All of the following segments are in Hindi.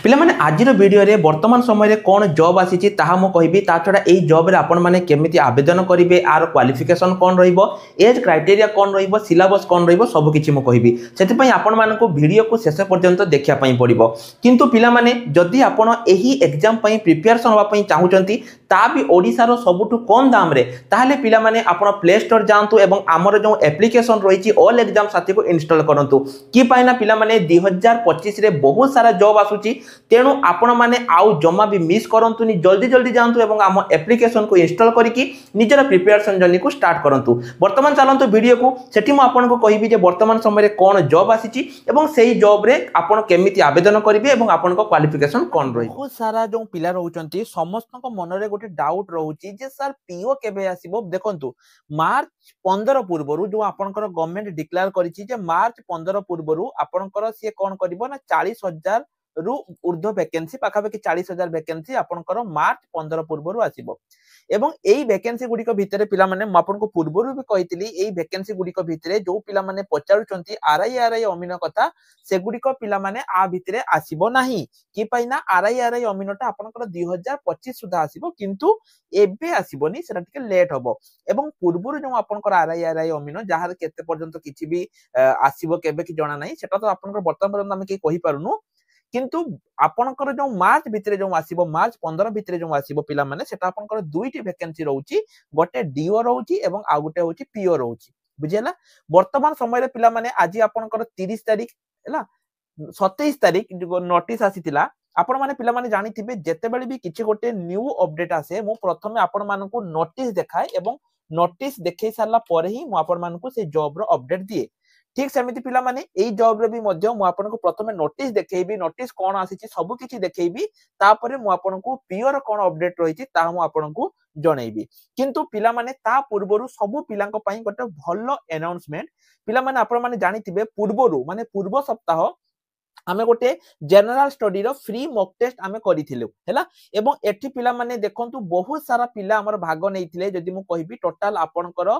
पिला माने आजिर वीडियो रे वर्तमान समय रे कौन जॉब आसीची ताहा मो कहबी ता छडा एई जॉब रे आपण माने केमिति आवेदन करिवे आर क्वालिफिकेशन कौन रहिबो एज क्राइटेरिया कौन रहिबो सिलेबस कौन रहिबो सब किछि मो कहबी सेति पई आपण मानको वीडियो को शेष पर्यंत देखिया पई पड़िबो। किंतु पिला माने जदि आपण एही एग्जाम पई प्रिपरेशन होबा पई चाहुचंती ता भी ओडिसा रो सबुठु कम दाम रे ताहले पिला माने आपण प्ले स्टोर जांतु एवं हमर जो एप्लीकेशन रहिची ऑल एग्जाम साथी को इंस्टॉल करंतु कि पाइना पिला माने 2025 रे बहुत सारा जॉब आसुची तेणु आपण माने आउ जमा भी मिस करंतुनी जल्दी जल्दी जानतु एवं आम एप्लीकेशन को इंस्टॉल करिकी निजर प्रिपरेशन जर्नी को स्टार्ट करंतु। वर्तमान चलंतु वीडियो को सेठी मु आपन को कहिबी जे वर्तमान समय रे कोन जॉब आसीची एवं सेही जॉब रे आपण केमिति आवेदन करिवे एवं आपण को क्वालिफिकेशन कोन रही। बहुत सारा जो पिला रहउचंती समस्त को मन रे गोटे डाउट रहउची जे सर पीओ केबे आसीबो। देखंतु मार्च 15 पूर्वरु जो आपनकर गवर्नमेंट डिक्लेयर करिची जे मार्च 15 पूर्वरु आपनकर से कोन करिवो ना 40,000 रु ऊर्ध्व वैकेंसी पाखापाखि 40,000 वैकेंसी आपनकर मार्च 15 पूर्वरु आसीबो एवं एई वैकेंसी गुडिक भितरे पिला माने म आपन को पूर्वरु भी कहितली एई वैकेंसी गुडिक भितरे जो पिला माने पचारुचंती आरआई अमीनो कथा से गुडिक पिला माने आ भितरे आसीबो नाही कि पाइना आरआई अमीनोटा आपनकर 2025 सुधा आसीबो किंतु एबे आसीबोनी सेटा टिके लेट हबो एवं पूर्वरु जो आपनकर आरआई अमीनो जहार केते पर्यंत किछि भी आसीबो केबे कि जणा नाही सेटा तो आपनकर वर्तमान पर्यंत हम के कहि पारुनु किंतु आपनकर जो मार्च भितरे जो आसीबो मार्च 15 भितरे जो आसीबो पिला माने सेटा आपनकर दुईटी वैकेंसी रहउची गोटे डीओ रहउची एवं आ गोटे होची पीओ रहउची बुझियला। वर्तमान समय रे पिला माने आज आपनकर 30 तारिख हैला 27 तारिख जो नोटिस आसीतिला आपण माने पिला माने जानिथिबे जेते बेले भी किछि गोटे न्यू अपडेट आसे मु प्रथमे आपण मानकु नोटिस देखाय एवं नोटिस देखै सारला परे ही मु आपण मानकु से जॉब रो अपडेट दिए। ठीक सेमिति पिला माने एई जॉब रे भी मध्य मु आपन को प्रथमे नोटिस देखैबी नोटिस कोन आसीची सब किछि देखैबी तापरे मु आपन को पीओर कोन अपडेट रहिची ता मु आपन को जणैबी। किंतु पिला माने ता पूर्वरु सब पिलांक पई गोटे भलो अनाउंसमेंट पिला माने आपण माने जानिथिबे पूर्वरु माने पूर्व सप्ताह आमे गोटे जनरल स्टडी रो फ्री मॉक टेस्ट आमे करिथिलु हैला एवं एठी पिला माने देखंतु बहुत सारा पिला हमर भाग नैथिले जदि मु कहिबी टोटल आपनकर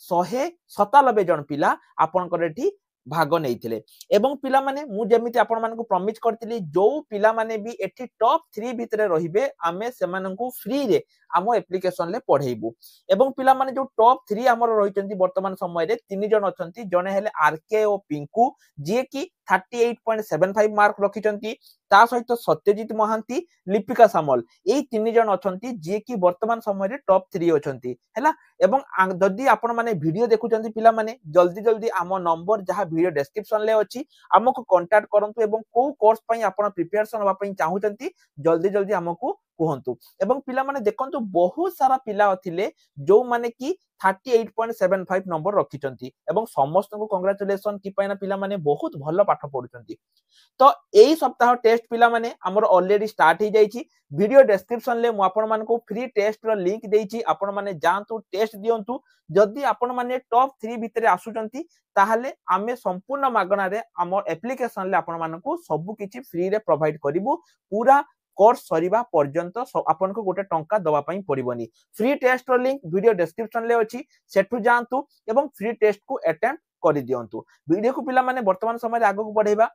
197 जन पिला आपनकर एठी भाग नैथिले एवं पिला माने मु जेमिति आपण मानकु प्रॉमिस करथिली जो पिला माने भी एठी टॉप 3 भितरे रहिबे आमे सेमानकु फ्री रे आमो एप्लीकेशन ले पढेइबु एवं पिला माने जो टॉप 3 हमर रहिचंती वर्तमान समय रे 3 जन अछंती जने हेले आरके ओ पिंकू जे की 38.75 मार्क रखिचंती ता सहित सत्यजित महांती लिपिका सामल एई 3 जन अछंती जे की वर्तमान समय रे टॉप 3 अछंती हैला एवं जदि आपण माने वीडियो देखुचंती पिला माने जल्दी जल्दी आमो नंबर जहा वीडियो डिस्क्रिप्शन ले अछि हमको कांटेक्ट करंतु एवं को कोर्स पई आपण प्रिपरेशन होबा पई चाहुचंती जल्दी जल्दी हमको कहंतु एवं पिला माने देखंतु बहुत सारा पिला अथिले जो माने की 38.75 नंबर रखिचंती एवं समस्त को कांग्रेचुलेशन कि पाइना पिला माने बहुत भलो पाठ पढुचंती। तो एई सप्ताह टेस्ट पिला माने हमर ऑलरेडी स्टार्ट हो जाईची वीडियो डिस्क्रिप्शन ले मु आपण मानको फ्री टेस्ट रो लिंक देईची आपण माने जानतु टेस्ट दियंतु जदि आपण माने टॉप 3 भितरे आसुचंती ताहले आमे संपूर्ण मागणा रे हमर एप्लीकेशन ले आपण मानको सब किछि फ्री रे प्रोवाइड करिवु पूरा कोर्स सरीबा पर्यंत आपन को गोटे टंका दवा पई पड़िबनी। फ्री टेस्ट रो लिंक वीडियो डिस्क्रिप्शन ले अछि सेठु जानतु एवं फ्री टेस्ट को अटेम्प्ट करि दियंतु। वीडियो को पिला माने वर्तमान समय आगो को बढ़ेबा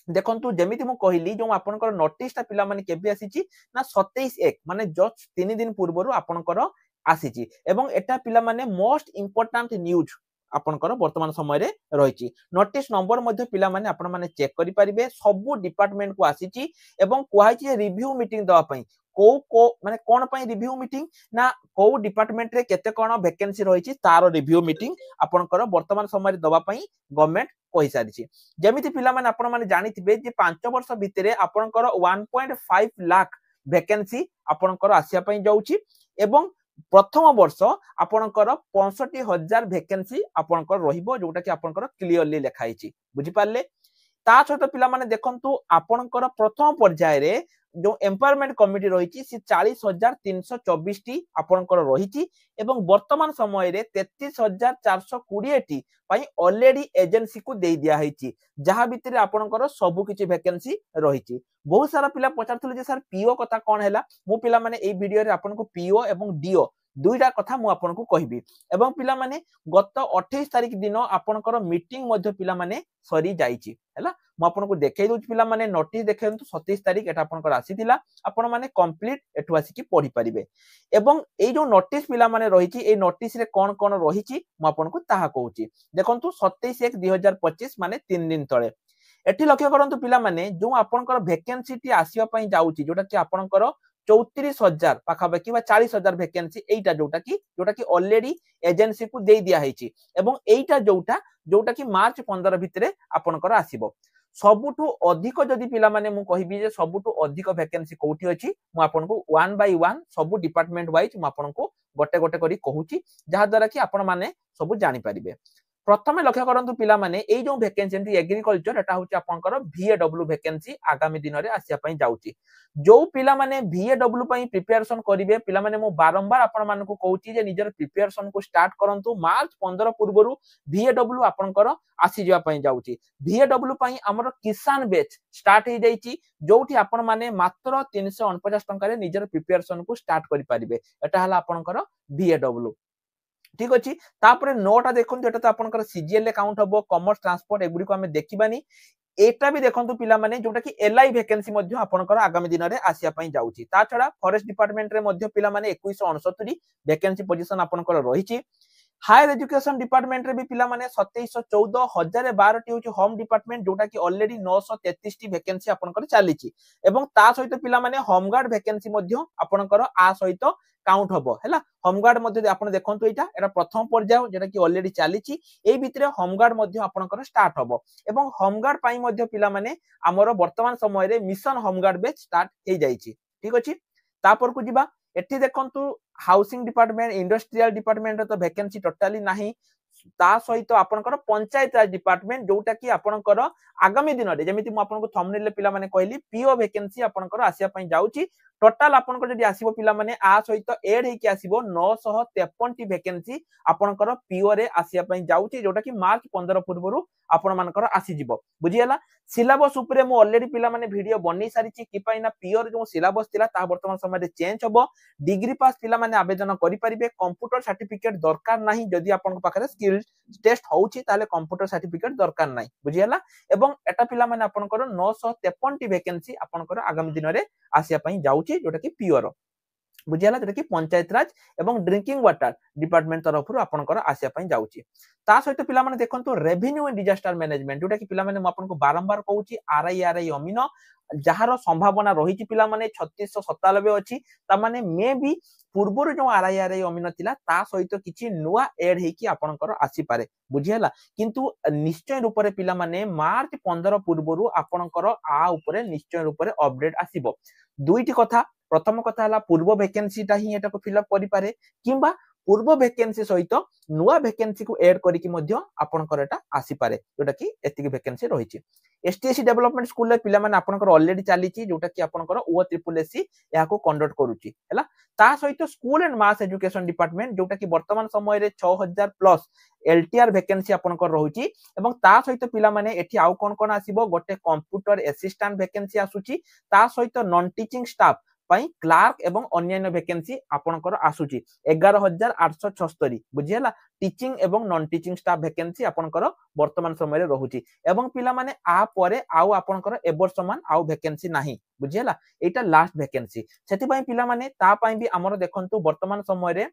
देखंतु जेमिति मु कहिली जो आपनकर नोटिस ता पिला माने केबे आसीची ना 27/1 माने जस्ट 3 दिन पूर्वरु आपनकर आसीची एवं एटा पिला माने मोस्ट इंपोर्टेंट न्यूज आपनकर वर्तमान समय रे रहिची नोटिस नंबर मध्ये पिला माने आपण माने चेक करि परिबे सब डिपार्टमेंट को आसीची एवं कोहाची रिव्यू मीटिंग दवा पई को माने कोन पई रिव्यू मीटिंग ना को डिपार्टमेंट रे केते कोन वैकेंसी रहिची तारो रिव्यू मीटिंग आपनकर वर्तमान समय रे दवा पई गवर्नमेंट कहि सारिची। जेमिति पिला माने आपण माने जानिथिबे जे 5 वर्ष भितरे आपनकर 1.5 लाख वैकेंसी आपनकर आसिया पई जाउची एवं प्रथम वर्ष आपनकर 65,000 वैकेंसी आपनकर रहिबो जोटा कि आपनकर क्लियरली लिखाइची बुझि पारले। ता सहित पिला माने देखंतु आपनकर प्रथम पर्याय रे जो एम्पावरमेंट कमिटी रहिची से 40,324 टी आपनकर रहिची एवं वर्तमान समय रे 33,420 टी पई ऑलरेडी एजेंसी को दे दिया हैची जहा भितरे आपनकर सब किछि वैकेंसी रहिची। बहुत सारा पिला पचारथुले जे सर पीओ कथा कोन हैला मु पिला माने एई वीडियो रे आपनको पीओ एवं डीओ दुईटा कथा मु आपनको कहबी एवं पिला माने गत 28 तारिख दिन आपनकर मीटिंग मध्ये पिला माने सरी जाईची हैला मु आपनको देखै दउछ पिला माने नोटिस देखैंतु 27 तारिख एटा आपनकर आसीथिला आपण माने कंप्लीट एठु आसी की पढी परिबे एवं ए जो नोटिस पिला माने रहिची ए नोटिस रे कोन कोन रहिची मु आपनको ताहा कहूची देखंतु 27/1/2025 माने 3 दिन तळे एठी लक्ष्य करंतु पिला माने जो आपनकर वैकेंसी टी आसीबा पई जाउची जोटा कि आपनकर 34,000 पाखापाखि 40,000 वैकेंसी एटा जोटा कि ऑलरेडी एजेंसी को दे दिया हैची एवं एटा जोटा कि मार्च 15 भितरे आपनकर आसीबो सबुठु अधिक जदि पिला माने मु कहिबी जे सबुठु अधिक वैकेंसी कोठी अछि मु आपनको 1 बाय 1 सब डिपार्टमेंट वाइज मु आपनको गोटे गोटे करी कहूची जहा द्वारा कि आपण माने सब जानि परिबे प्रथमे लक्ष्य करंतु पिला माने एई जो वैकेंसी एंटी एग्रीकल्चर एटा होची आपनकर VAW वैकेंसी आगामी दिन रे आसिया पई जाउची जो पिला माने VAW पई प्रिपरेशन करिवे पिला माने मु बारंबार आपण माने को कहूची जे निजर प्रिपरेशन को स्टार्ट करंतु मार्च 15 पूर्वरु VAW आपनकर आसी जिवा पई जाउची VAW पई हमर किसान बैच स्टार्ट हे जाईची जोठी आपण माने मात्र 349 टंका रे निजर प्रिपरेशन को स्टार्ट करि परिबे एटा हला आपनकर VAW ठीक अछि तापरे नोटा देखंतु एटा त आपनकर सीजीएल ले काउंट हबो कॉमर्स ट्रांसपोर्ट एगुडी को हमें देखिबानी एटा भी देखंतु पिला माने जोटा कि एलआई वैकेंसी मध्ये आपनकर आगामी दिन रे आसिया पई जाउची ता छडा फॉरेस्ट डिपार्टमेंट रे मध्ये पिला माने 2169 वैकेंसी पोजीशन आपनकर रहिची हायर एजुकेशन डिपार्टमेंट रे भी पिला माने 2714 1012 टी होची होम डिपार्टमेंट जोटा कि ऑलरेडी 933 टी वैकेंसी आपनकर चालीची एवं ता सहित पिला माने होमगार्ड वैकेंसी मध्ये आपनकर आ सहित काउंट हबो हैला होमगार्ड मध्ये आपण देखंतु एटा प्रथम पर्याय जेटा कि ऑलरेडी चालीची ए भितरे होमगार्ड मध्ये आपनकर स्टार्ट हबो एवं होमगार्ड पई मध्ये पिला माने हमर वर्तमान समय रे मिशन होमगार्ड बैच स्टार्ट हे जाईची ठीक अछि तापर को जिबा एठी देखंतु हाउसिंग डिपार्टमेंट इंडस्ट्रियल डिपार्टमेंट तो वैकेंसी टोटली नाही ता सहित आपनकर पंचायत राज डिपार्टमेंट जोटा कि आपनकर आगामी दिन रे जेमिति मु आपनको थंबनेल ले पिला माने कहली पीओ वैकेंसी आपनकर आसिया पई जाउची टोटल आपनकर जदि आसीबो पिला माने आ सहित एड हे कि आसीबो 953 टी वैकेंसी आपनकर पीओ रे आसिया पई जाउची जोटा कि मार्च 15 पूर्वरु आपण मानकर आसी जिवो बुझियला सिलेबस ऊपर मु ऑलरेडी पिला माने वीडियो बनै सारिची कि पई ना पीओ रे जो सिलेबस थिला ता वर्तमान समय रे चेंज हबो डिग्री पास पिला माने आवेदन करि परिबे कंप्यूटर सर्टिफिकेट दरकार नाही जदि आपण पाखरे स्किल टेस्ट होउची ताले कंप्यूटर सर्टिफिकेट दरकार नाही बुझियला एवं एटा पिला माने आपनकर 953 टी वैकेंसी आपनकर आगामी दिन रे आसिया पई जाउची जोटा कि पीओ रो बुझियला जोटा कि पंचायत राज एवं ड्रिंकिंग वाटर डिपार्टमेंट तरफ आपनकर आसिया पई जाउची ता सहित पिला माने देखंतु रेवेन्यू एंड डिजास्टर मैनेजमेंट जोटा कि पिला माने म आपनको बारंबार कहूची आरआई अमीनो जहार संभावना रही पिला माने 3697 अछि ता माने मे भी पूर्वरु जो आरआई अमीनो थिला ता सहित किछि नुवा एड हे कि आपनकर आसी पारे बुझियला किंतु निश्चय रूप रे पिला माने मार्च 15 पूर्वरु आपनकर आ ऊपर निश्चय रूप रे अपडेट आसीबो दुईटी कथा प्रथम कथा हला पूर्व वैकेंसी ता ही एटा को फिल अप करि पारे किबा पूर्व वैकेंसी सहित नुवा वैकेंसी को ऐड करिकि मध्ये आपनकर एटा आसी पारे जोटा कि एतिक वैकेंसी रहिछि एसटीएससी डेवलपमेंट स्कूल ले पिला माने आपनकर ऑलरेडी चालीछि जोटा कि आपनकर ओ ट्रिपल एससी या को कंडक्ट करूछि हैला ता सहित school and mass education department जोटा कि वर्तमान समय रे 6000 प्लस एलटीआर वैकेंसी आपनकर रहुछि एवं ता सहित पिला माने एठी आउ कोन आसीबो गोटे कंप्यूटर असिस्टेंट वैकेंसी आसुछि ता सहित नॉन टीचिंग स्टाफ पई क्लार्क एवं अन्य वैकेंसी आपनकर आसुची 11876 बुझियला टीचिंग एवं नॉन टीचिंग स्टाफ वैकेंसी आपनकर वर्तमान समय रे रहुची एवं पिला माने आ परे आउ आपनकर एबर समान आउ वैकेंसी नाही बुझियला एटा लास्ट वैकेंसी सेति पई पिला माने ता पई भी हमर देखंतु वर्तमान समय रे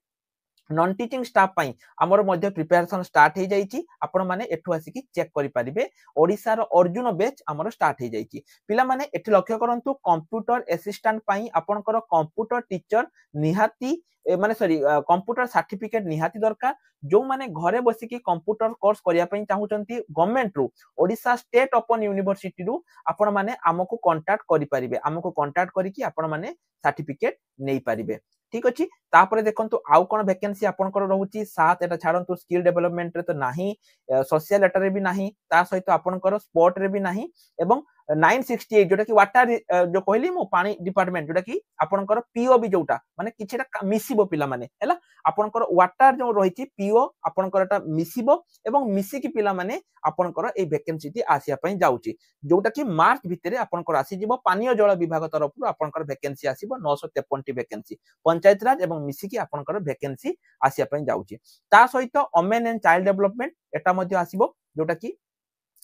नॉन टीचिंग स्टाफ पई हमर मध्ये प्रिपरेशन स्टार्ट हे जाईची आपण माने एठु आसी की चेक करि परिबे ओडिसा रो अर्जुन बैच हमर स्टार्ट हे जाईची पिला माने एठी लक्ष्य करंतु कंप्यूटर असिस्टेंट पई आपनकर कंप्यूटर टीचर निहाती माने सॉरी कंप्यूटर सर्टिफिकेट निहाती दरकार जो माने घरे बसी की कंप्यूटर कोर्स करिया पई चाहुचंती गवर्नमेंट रु ओडिसा स्टेट ओपन यूनिवर्सिटी रु आपण माने हमकु कांटेक्ट करि परिबे हमकु कांटेक्ट करी की आपण माने सर्टिफिकेट नै परिबे ठीक अछि तापरे देखंतु आउ कोन वैकेंसी आपनकर रहउची सात एटा छाडंतु स्किल डेवलपमेंट रे तो नाही सोशल लेटर रे भी नाही ता सहित आपनकर स्पोर्ट रे भी नाही एवं 968 जोटा कि वाटर जो कहली मु पानी डिपार्टमेंट जोटा कि आपनकर पीओ भी जोटा माने किछटा मिसिबो पिला माने हैला आपनकर वाटर जो रहिछि पीओ आपनकरटा मिसिबो एवं मिसी की पिला माने आपनकर ए वैकेंसी टी आसिया पई जाउछि जोटा कि मार्च भितरे आपनकर आसी जिवो पानीय जल विभाग तरफ आपनकर वैकेंसी आसीबो 953 टी वैकेंसी पंचायत राज एवं मिसी की आपनकर वैकेंसी आसिया पई जाउछि ता सहित वुमेन एंड चाइल्ड डेवलपमेंट एटा मध्ये आसीबो जोटा कि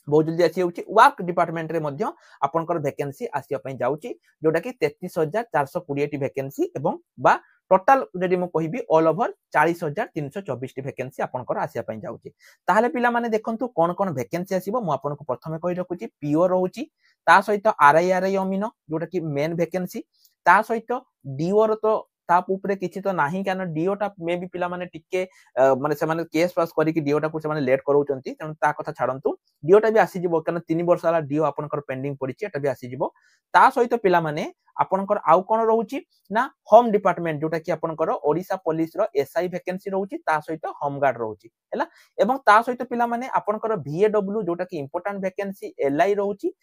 बहुत जल्दी आसी होउछि वर्क डिपार्टमेंट रे मध्ये आपनकर वैकेंसी आसिया पई जाउछि जोटा कि 33420 टी वैकेंसी एवं बा टोटल जदि मु कहिबी ऑल ओवर 40324 टी वैकेंसी आपनकर आसिया पई जाउछि ताहाले पिला माने देखंतु कोन कोन वैकेंसी आसीबो मु आपनको प्रथमे कहि रखुछि पीओ रहउछि ता सहित आरआई अमीनो जोटा कि मेन वैकेंसी ता सहित डीओ रो तो ताप ऊपर किछि तो नाही कान डीओ टा मे भी पिला माने टिके माने से माने केस पास करी कि डीओ टा को से माने लेट करउचंती तन ता कथा छाडंतु डीओ टा भी आसी जिवो कान 3 वर्ष वाला डीओ आपनकर पेंडिंग पड़िछि एटा भी आसी जिवो ता सहित पिला माने आपनकर आउ कोन रहउछि ना होम डिपार्टमेंट जोटा कि आपनकर ओडिसा पुलिस रो एसआई वैकेंसी रहउछि ता सहित होम गार्ड रहउछि हैला एवं ता सहित पिला माने आपनकर वीएडब्ल्यू जोटा कि इंपोर्टेंट वैकेंसी एलआई रहउछि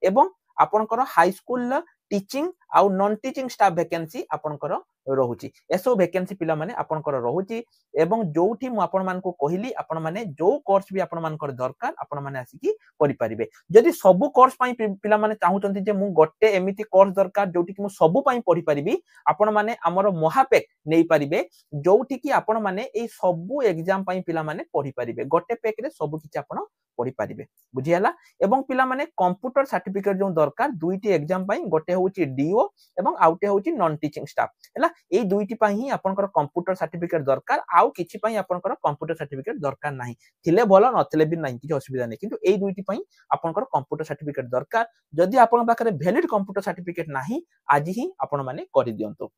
एवं आपनकर हाई स्कूल टीचिंग आउ नॉन टीचिंग स्टाफ वैकेंसी आपनकर रहउछि एसो वैकेंसी पिला माने आपनकर रहउछि एवं जोठी मु आपन मान को कहिली आपन माने जो कोर्स भी आपन मानकर दरकार आपन माने आसी कि करि परिबे जदि सब कोर्स पई पिला माने चाहुचंती जे मु गोटे एमिति कोर्स दरकार जोठी कि मु सब पई पढि परिबी आपन माने हमर महापेक नै परिबे जोठी कि आपन माने ए सब एग्जाम पई पिला माने पढि परिबे गोटे पेक रे सब किछि आपन पढि परिबे बुझि हला एवं पिला माने कंप्यूटर सर्टिफिकेट जो दरकार दुईटी एग्जाम पई गोटे होउची डीओ एवं आउटे होउची नॉन टीचिंग स्टाफ हला ए दुईटी पई ही आपनकर कंप्यूटर सर्टिफिकेट दरकार आउ किछि पई आपनकर कंप्यूटर सर्टिफिकेट दरकार नाही थिले भलो नथिले भी नाही किछि असुविधा नै किंतु ए दुईटी पई आपनकर कंप्यूटर सर्टिफिकेट दरकार जदि आपन पाखरे वैलिड कंप्यूटर सर्टिफिकेट नाही आज ही आपन माने करि दियंतो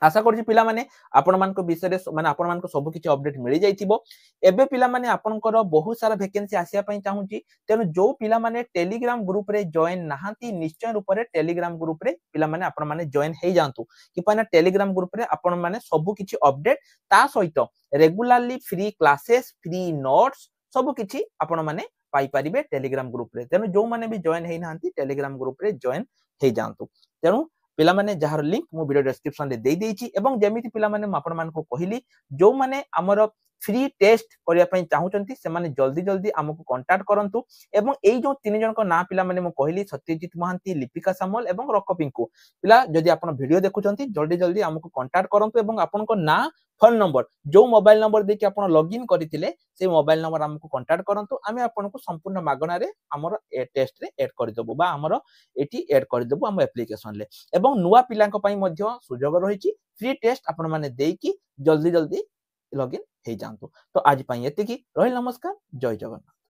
आशा करछि पिला माने आपण मानको विषय माने आपण मानको सब किछि अपडेट मिलि जाइथिबो एबे पिला माने आपनकर बहुत सारा वैकेंसी आसिया पई चाहूची तेनु जो पिला माने टेलीग्राम ग्रुप रे जॉइन नाहांती निश्चय रूप रे टेलीग्राम ग्रुप रे पिला माने आपण माने जॉइन हेइ जानतु कि पाना टेलीग्राम ग्रुप रे आपण माने सब किछि अपडेट ता सहित regularly free classes free notes सब किछि आपण माने पाई परिबे टेलीग्राम ग्रुप रे तेनु जो माने भी जॉइन हेइ नाहांती टेलीग्राम ग्रुप रे जॉइन हेइ जानतु तेनु पिला माने जहार लिंक मु वीडियो डिस्क्रिप्शन रे देई देइछि एवं जेमिति पिला माने आपण मान को कहिली जो माने हमर फ्री टेस्ट करिया पई चाहुचंती से माने जल्दी जल्दी हमकु कांटेक्ट करंतु एवं एई जो तीन जन को ना पिला माने मु कहिली सत्यजित महांती लिपिका सामल एवं रकपिंकु पिला जदि आपण वीडियो देखुचंती जल्दी जल्दी हमकु कांटेक्ट करंतु एवं आपण को ना फोन नंबर जो मोबाइल नंबर दे कि आपण लॉगिन करथिले से मोबाइल नंबर हमकु कांटेक्ट करंतु आमे आपण को संपूर्ण मागना रे हमर ए टेस्ट रे ऐड कर देबो बा हमर एटी ऐड कर देबो हम एप्लीकेशन ले एवं नुवा पिलांको पई मध्य सुजोग रहिछि फ्री टेस्ट आपण माने देकी जल्दी जल्दी लॉगिन हे जानतु तो आज पई एतिकी रहिल नमस्कार जय जगन्नाथ।